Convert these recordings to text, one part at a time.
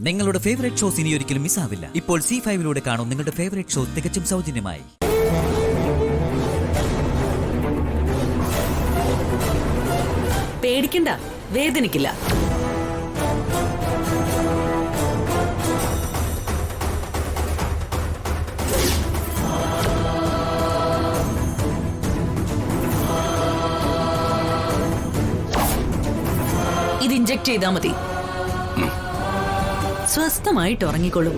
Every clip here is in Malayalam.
നിങ്ങളുടെ ഫേവറേറ്റ് ഷോസ് ഇനി ഒരിക്കലും മിസ്സാവില്ല. ഇപ്പോൾ C5-ലൂടെ കാണും നിങ്ങളുടെ ഫേവറേറ്റ് ഷോ തികച്ചും സൗജന്യമായി. പേടിക്കണ്ട, വേദനിക്കില്ല. ഇത് ഇഞ്ചെക്ട് ചെയ്താൽ മതി. സ്വസ്ഥമായിട്ട് ഉറങ്ങിക്കൊള്ളും.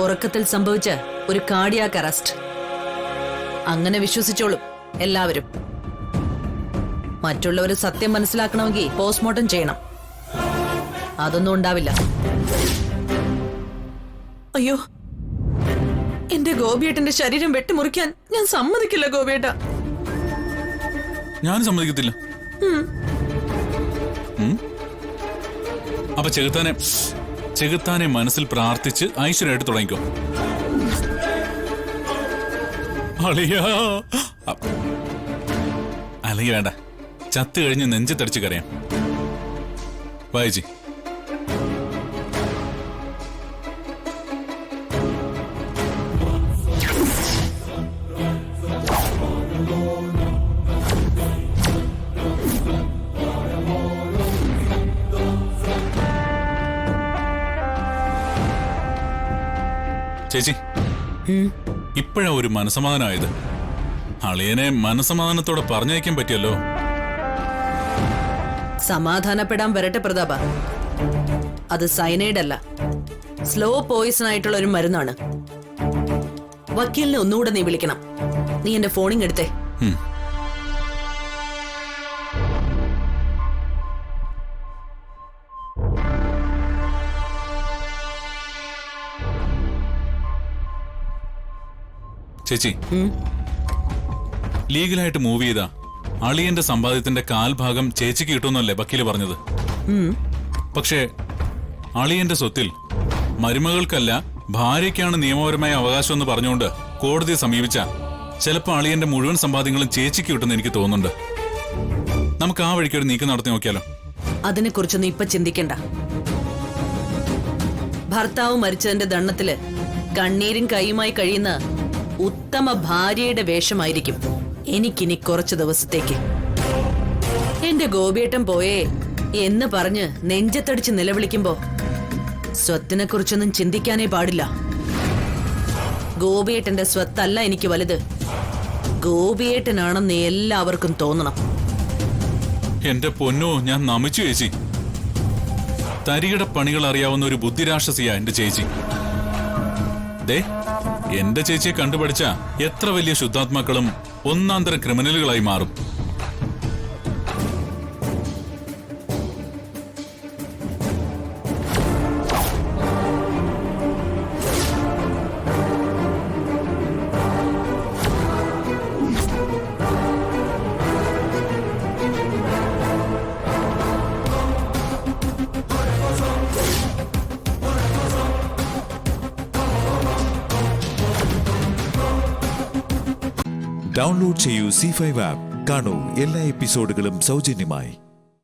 ഉറക്കത്തിൽ സംഭവിച്ച ഒരു കാർഡിയാക് അറസ്റ്റ്. അങ്ങനെ വിശ്വസിച്ചോളും എല്ലാവരും. മറ്റുള്ളവർ സത്യം മനസ്സിലാക്കണമെങ്കിൽ പോസ്റ്റ്മോർട്ടം ചെയ്യണം. അതൊന്നും ഉണ്ടാവില്ല. അയ്യോ, എന്റെ ഗോപിയേട്ടന്റെ ശരീരം വെട്ടിമുറിക്കാൻ ഞാൻ സമ്മതിക്കില്ല. ഗോപിയേട്ട, ഞാൻ സമ്മതിക്കത്തില്ല. അപ്പൊ ചെകുത്താനെ മനസ്സിൽ പ്രാർത്ഥിച്ച് ഐശ്വര്യമായിട്ട് തുടങ്ങിക്കോ. അല്ലെങ്കിൽ വേണ്ട, ചത്ത് കഴിഞ്ഞ് നെഞ്ചത്തടിച്ച് കരയാം. വായിച്ചി. ചേച്ചി, ഇപ്പോഴാ ഒരു മനസമാധാനമായത്. അളിയനെ മനസമാധാനത്തോടെ പറഞ്ഞയക്കാൻ പറ്റിയല്ലോ. സമാധാനപ്പെടാൻ വരട്ടെ പ്രതാപ. അത് സയനൈഡ് അല്ല, സ്ലോ പോയിസൺ ആയിട്ടുള്ള ഒരു മരുന്നാണ്. വക്കീലിനെ ഒന്നുകൂടെ നീ വിളിക്കണം. നീ എന്റെ ഫോണിങ് എടുത്തേ. ചേച്ചി, ലീഗലായിട്ട് മൂവ് ചെയ്താ അളിയന്റെ സമ്പാദ്യത്തിന്റെ കാൽഭാഗം ചേച്ചിക്ക് കിട്ടുമെന്നല്ലേ വക്കീല് പറഞ്ഞത്. പക്ഷേ അളിയന്റെ സ്വത്തിൽ മരുമകൾക്കല്ല ഭാര്യയ്ക്കാണ് നിയമപരമായ അവകാശം എന്ന് പറഞ്ഞുകൊണ്ട് കോടതിയെ സമീപിച്ച ചിലപ്പോൾ അളിയന്റെ മുഴുവൻ സമ്പാദ്യങ്ങളും ചേച്ചിക്ക് കിട്ടുമെന്ന് എനിക്ക് തോന്നുന്നുണ്ട്. നമുക്ക് ആ വഴിക്ക് ഒരു നീക്കം നടത്തി നോക്കിയാലോ? അതിനെക്കുറിച്ചൊന്നും ഇപ്പൊ ചിന്തിക്കണ്ട. ഭർത്താവ് മരിച്ചതിന്റെ ദണ്ണത്തില് കണ്ണീരും കൈയുമായി കഴിയുന്ന ഉത്തമ ഭാര്യയുടെ വേഷമായിരിക്കും എനിക്കിനി കുറച്ചു ദിവസത്തേക്ക്. എന്റെ ഗോപിയേട്ടൻ പോയേ എന്ന് പറഞ്ഞ് നെഞ്ചത്തടിച്ച് നിലവിളിക്കുമ്പോ സ്വത്തിനെ കുറിച്ചൊന്നും ചിന്തിക്കാനേ പാടില്ല. ഗോപിയേട്ടന്റെ സ്വത്തല്ല എനിക്ക് വലുത്, ഗോപിയേട്ടനാണെന്ന് എല്ലാവർക്കും തോന്നണം. എന്റെ പൊന്നോ, ഞാൻ നമിച്ചു ചേച്ചി. തരികിട പണികൾ അറിയാവുന്ന ഒരു ബുദ്ധിരാക്ഷസിയാ എന്റെ ചേച്ചി. ദേ, എന്റെ ചേച്ചിയെ കണ്ടുപഠിച്ച എത്ര വലിയ ശുദ്ധാത്മാക്കളും ഒന്നാന്തരം ക്രിമിനലുകളായി മാറും. ഡൗൺലോഡ് ചെയ്യൂ C5 ആപ്പ്. കാണൂ എല്ലാ എപ്പിസോഡുകളും സൗജന്യമായി.